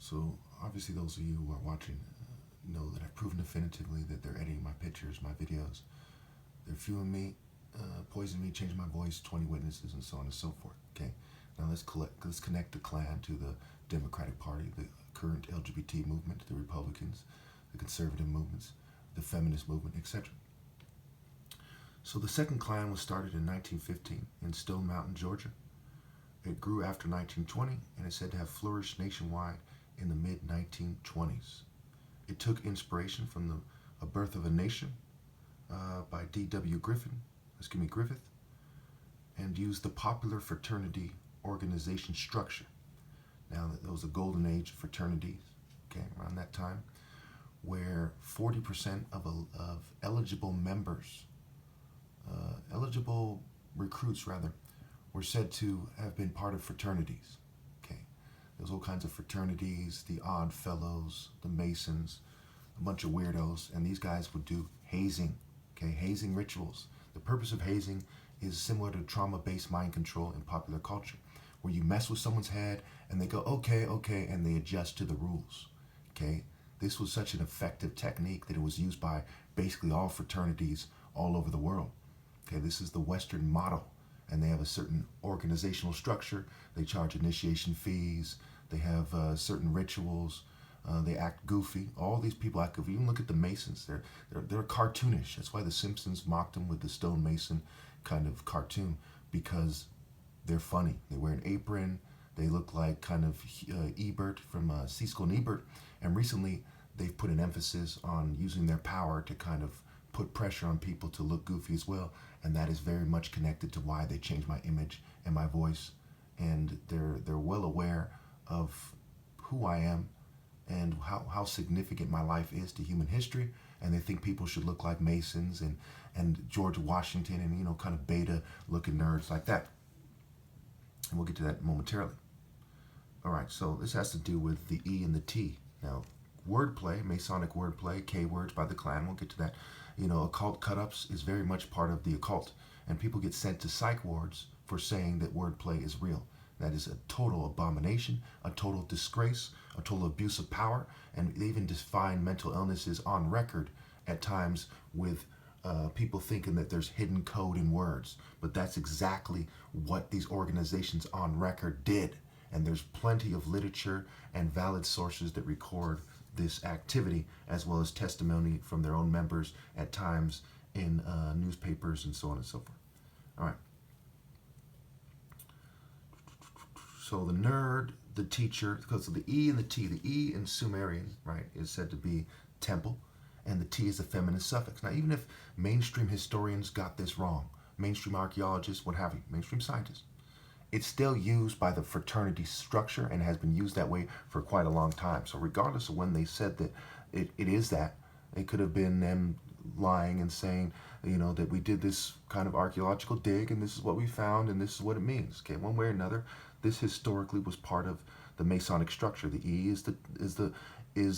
So obviously those of you who are watching know that I've proven definitively that they're editing my pictures, my videos. They're viewing me, poisoning me, changing my voice, 20 witnesses, and so on and so forth. Okay, now let's connect the Klan to the Democratic Party, the current LGBT movement, the Republicans, the conservative movements, the feminist movement, etc. So the second Klan was started in 1915 in Stone Mountain, Georgia. It grew after 1920 and is said to have flourished nationwide in the mid-1920s. It took inspiration from A Birth of a Nation by D.W. Griffith, and used the popular fraternity organization structure. Now, there was a golden age of fraternities, okay, around that time, where 40% of eligible members, eligible recruits rather, were said to have been part of fraternities. Okay, there's all kinds of fraternities, the Odd Fellows, the Masons, a bunch of weirdos, and these guys would do hazing. Okay, hazing rituals. The purpose of hazing is similar to trauma-based mind control in popular culture, where you mess with someone's head and they go, okay, okay, and they adjust to the rules. Okay, this was such an effective technique that it was used by basically all fraternities all over the world. Okay, this is the Western model, and they have a certain organizational structure. They charge initiation fees. They have certain rituals. They act goofy. All these people act goofy. Even look at the Masons. They're cartoonish. That's why the Simpsons mocked them with the stonemason kind of cartoon, because they're funny. They wear an apron. They look like kind of Ebert from Siskel and Ebert. And recently, they've put an emphasis on using their power to kind of put pressure on people to look goofy as well. And that is very much connected to why they changed my image and my voice. And they're well aware of who I am and how significant my life is to human history, and they think people should look like Masons and George Washington and, you know, kind of beta looking nerds like that. And we'll get to that momentarily. All right, so this has to do with the E and the T. Now, wordplay, Masonic wordplay, K-words by the Klan, we'll get to that. You know, occult cut-ups is very much part of the occult, and people get sent to psych wards for saying that wordplay is real. That is a total abomination, a total disgrace, a total abuse of power, and they even define mental illnesses on record at times with people thinking that there's hidden code in words. But that's exactly what these organizations on record did. And there's plenty of literature and valid sources that record this activity, as well as testimony from their own members at times in newspapers and so on and so forth. All right. So the nerd, the teacher, because of the E and the T, the E in Sumerian, right, is said to be temple, and the T is a feminine suffix. Now, even if mainstream historians got this wrong, mainstream archaeologists, what have you, mainstream scientists, it's still used by the fraternity structure and has been used that way for quite a long time. So regardless of when they said that it is that, it could have been them lying and saying, you know, that we did this kind of archaeological dig and this is what we found and this is what it means. Okay, one way or another, this historically was part of the Masonic structure. The E is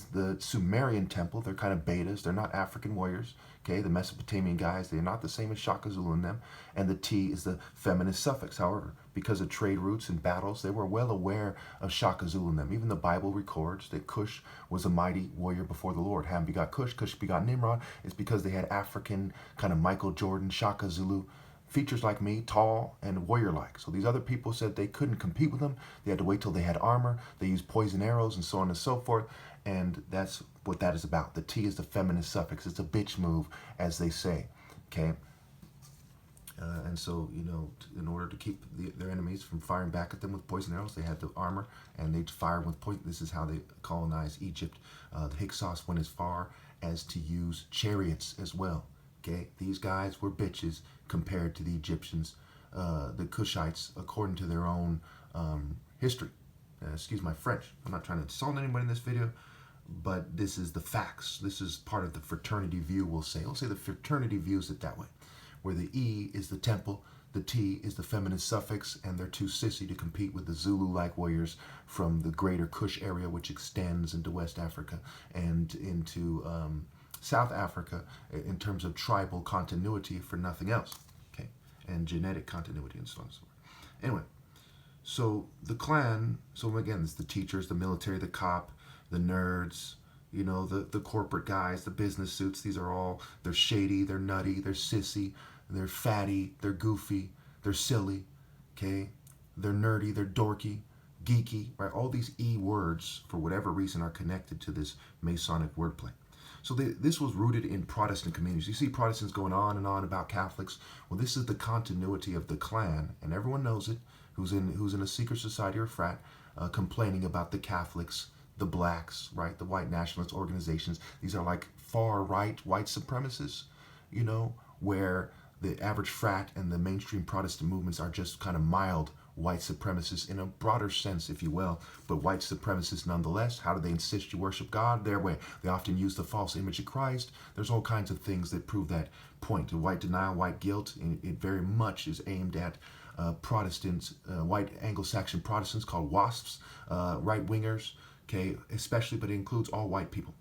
the Sumerian temple. They're kind of betas. They're not African warriors. Okay, the Mesopotamian guys, they're not the same as Shaka Zulu in them. And the T is the feminine suffix. However, because of trade routes and battles, they were well aware of Shaka Zulu in them. Even the Bible records that Cush was a mighty warrior before the Lord. Ham begot Cush, Cush begot Nimrod. It's because they had African kind of Michael Jordan, Shaka Zulu features like me, tall and warrior-like. So these other people said they couldn't compete with them. They had to wait till they had armor. They used poison arrows and so on and so forth. And that's what that is about. The T is the feminine suffix. It's a bitch move, as they say. Okay. And so, you know, in order to keep their enemies from firing back at them with poison arrows, they had the armor and they'd fire with poison. This is how they colonized Egypt. The Hyksos went as far as to use chariots as well. Okay, these guys were bitches compared to the Egyptians, the Cushites, according to their own history. Excuse my French. I'm not trying to insult anybody in this video, but this is the facts. This is part of the fraternity view, we'll say. We'll say the fraternity views it that way, where the E is the temple, the T is the feminine suffix, and they're too sissy to compete with the Zulu-like warriors from the greater Kush area, which extends into West Africa and into South Africa in terms of tribal continuity for nothing else, okay, and genetic continuity and so on and so forth. Anyway, So the Klan, so again, it's the teachers, the military, the cop, the nerds, the corporate guys, the business suits. These are all, they're shady, they're nutty, they're sissy, they're fatty, they're goofy, they're silly, okay? They're nerdy, they're dorky, geeky, right? All these E words, for whatever reason, are connected to this Masonic wordplay. So this was rooted in Protestant communities. You see Protestants going on and on about Catholics. Well, this is the continuity of the Klan, and everyone knows it, who's in a secret society or frat, complaining about the Catholics, the blacks, right, the white nationalist organizations. These are like far right white supremacists, where the average frat and the mainstream Protestant movements are just kind of mild white supremacists in a broader sense, if you will, but white supremacists nonetheless. How do they insist you worship God? Their way. They often use the false image of Christ. There's all kinds of things that prove that point. The white denial, white guilt, it very much is aimed at Protestants, white Anglo-Saxon Protestants called WASPs, right-wingers, okay, especially, but it includes all white people,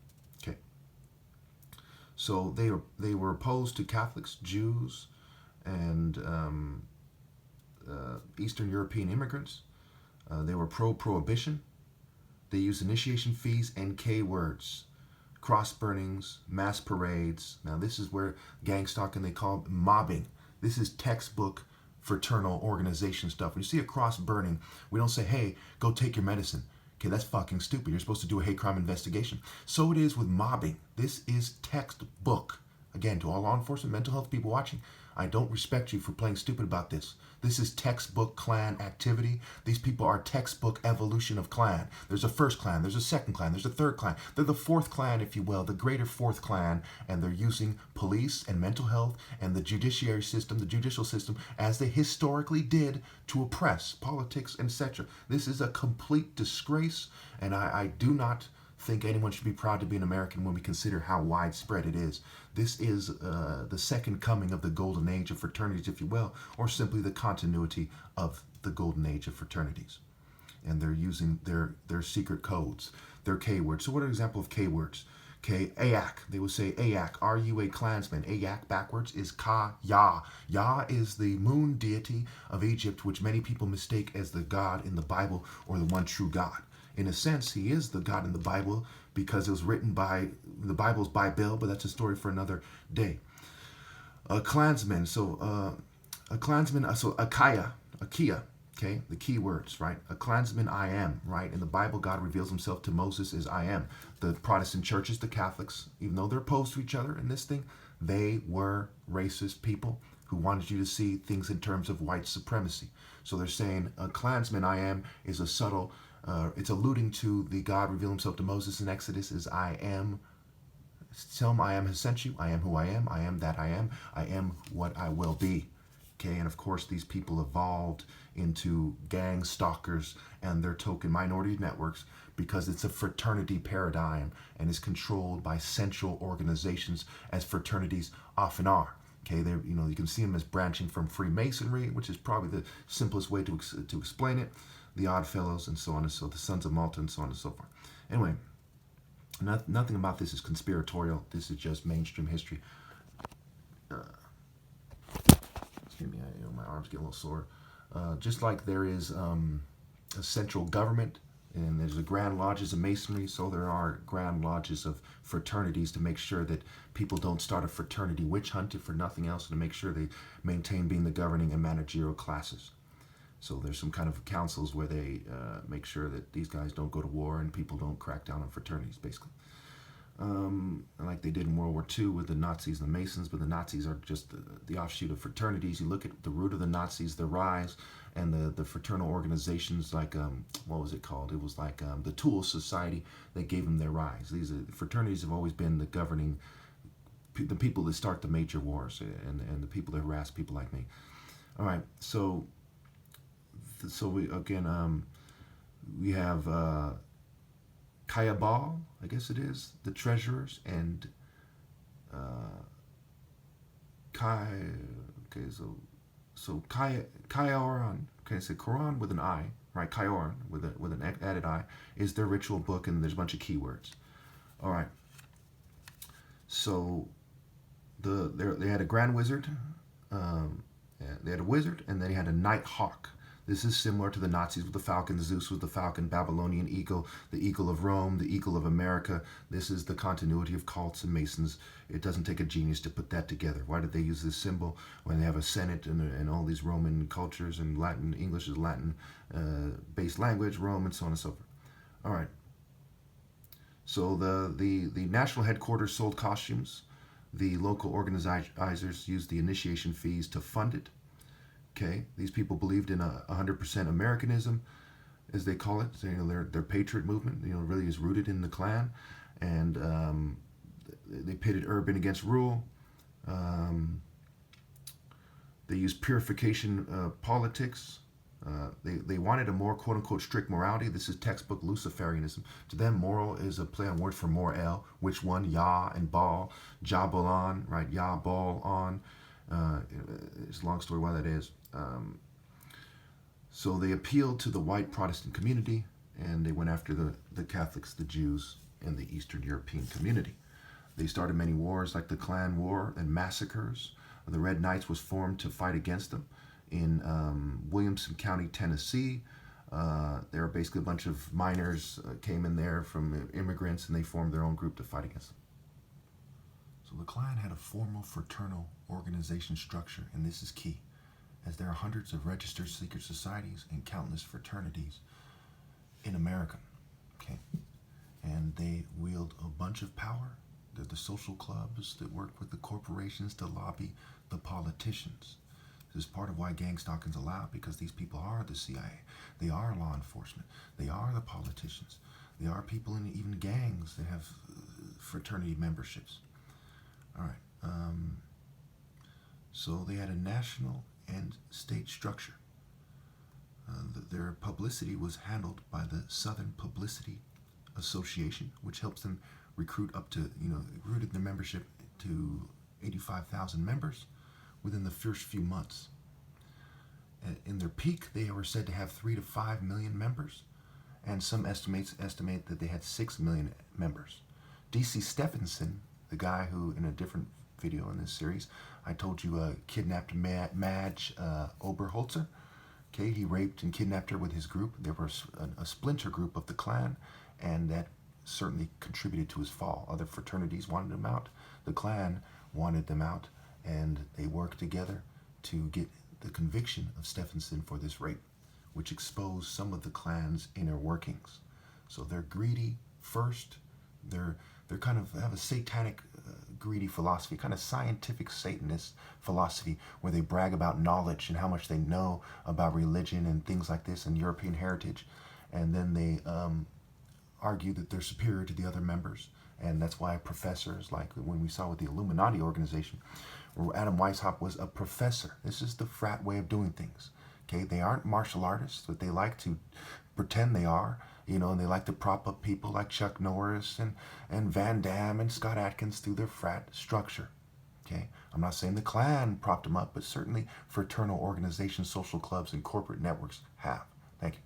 okay. So they were opposed to Catholics, Jews, and Eastern European immigrants. They were pro-prohibition. They used initiation fees and K words, cross burnings, mass parades. Now this is where gang stalking, they call it mobbing. This is textbook fraternal organization stuff. When you see a cross burning, we don't say, hey, go take your medicine. Okay, that's fucking stupid. You're supposed to do a hate crime investigation. So it is with mobbing. This is textbook. Again, to all law enforcement, mental health people watching, I don't respect you for playing stupid about this. This is textbook Klan activity. These people are textbook evolution of Klan. There's a first Klan, there's a second Klan, there's a third Klan. They're the fourth Klan, if you will, the greater fourth Klan, and they're using police and mental health and the judiciary system, the judicial system, as they historically did to oppress politics, etc. This is a complete disgrace, and I do not think anyone should be proud to be an American when we consider how widespread it is. This is the second coming of the golden age of fraternities, if you will, or simply the continuity of the golden age of fraternities. And they're using their secret codes, their K words. So what are an example of K words? Okay, Ayak. They would say Ayak. Are you a Klansman? Ayak backwards is Ka-Ya. Ya is the moon deity of Egypt, which many people mistake as the God in the Bible or the one true God. In a sense, he is the God in the Bible because it was written by, the Bible's by Bill, but that's a story for another day. A Klansman, so a Klansman, so Akia, okay, the key words, right? A Klansman, I am, right? In the Bible, God reveals himself to Moses as I am. The Protestant churches, the Catholics, even though they're opposed to each other in this thing, they were racist people who wanted you to see things in terms of white supremacy. So they're saying a Klansman, I am, is a subtle, it's alluding to the God revealed himself to Moses in Exodus as I am. Tell him I am has sent you. I am who I am that I am what I will be. Okay, and of course these people evolved into gang stalkers and their token minority networks because it's a fraternity paradigm and is controlled by central organizations as fraternities often are. Okay, they you can see them as branching from Freemasonry, which is probably the simplest way to explain it. The Odd Fellows and so on and so, the Sons of Malta and so on and so forth. Anyway, nothing about this is conspiratorial. This is just mainstream history. Excuse me, my arms get a little sore. Just like there is a central government and there's the Grand Lodges of Masonry, so there are Grand Lodges of fraternities to make sure that people don't start a fraternity witch hunt for nothing else, and to make sure they maintain being the governing and managerial classes. So there's some kind of councils where they make sure that these guys don't go to war and people don't crack down on fraternities, basically. Like they did in World War II with the Nazis and the Masons, but the Nazis are just the offshoot of fraternities. You look at the root of the Nazis, the rise, and the fraternal organizations like, what was it called? It was like the Tool Society that gave them their rise. These fraternities have always been the governing, the people that start the major wars and the people that harass people like me. All right, so we again we have Kayabal, I guess it is, the treasurers, and Kaioran, okay, so Quran with an I, right? Kaioran with an added I is their ritual book, and there's a bunch of keywords. All right. So they had a grand wizard, they had a wizard, and then they had a night hawk. This is similar to the Nazis with the falcon. Zeus was the falcon, Babylonian eagle, the eagle of Rome, the eagle of America. This is the continuity of cults and Masons. It doesn't take a genius to put that together. Why did they use this symbol when they have a Senate and all these Roman cultures, and Latin, English is Latin based language, Rome, and so on and so forth. All right. So the national headquarters sold costumes. The local organizers used the initiation fees to fund it. Okay, these people believed in 100% Americanism, as they call it. So, their patriot movement, really is rooted in the Klan, and they pitted urban against rural. They used purification politics. They wanted a more quote-unquote strict morality. This is textbook Luciferianism. To them, moral is a play on word for Mor-El. Which one? Yah and Baal. Jabalon, right? Yah, Baal, on. It's a long story why that is. So they appealed to the white Protestant community, and they went after the Catholics, the Jews, and the Eastern European community. They started many wars like the Klan War and massacres. The Red Knights was formed to fight against them in Williamson County, Tennessee. There were basically a bunch of miners came in there from immigrants, and they formed their own group to fight against them. So the Klan had a formal fraternal organization structure, and this is key, as there are hundreds of registered secret societies and countless fraternities in America. Okay, and they wield a bunch of power. They're the social clubs that work with the corporations to lobby the politicians. This is part of why gang stalking is allowed, because these people are the CIA. They are law enforcement. They are the politicians. They are people in even gangs that have fraternity memberships. All right. So they had a national and state structure. Their publicity was handled by the Southern Publicity Association, which helps them recruit up to, recruited their membership to 85,000 members within the first few months. In their peak, they were said to have 3 to 5 million members, and some estimates estimate that they had 6 million members. D.C. Stephenson, the guy who, in a different video in this series, I told you kidnapped Madge Oberholzer. Okay, he raped and kidnapped her with his group. There was a splinter group of the Klan, and that certainly contributed to his fall. Other fraternities wanted him out. The Klan wanted them out, and they worked together to get the conviction of Stephenson for this rape, which exposed some of the Klan's inner workings. So they're greedy first. They're kind of have a satanic greedy philosophy, kind of scientific Satanist philosophy, where they brag about knowledge and how much they know about religion and things like this and European heritage, and then they argue that they're superior to the other members. And that's why professors, like when we saw with the Illuminati organization, where Adam Weishaupt was a professor. This is the frat way of doing things. Okay, they aren't martial artists, but they like to pretend they are, and they like to prop up people like Chuck Norris and Van Damme and Scott Adkins through their frat structure. Okay, I'm not saying the Klan propped them up, but certainly fraternal organizations, social clubs, and corporate networks have. Thank you.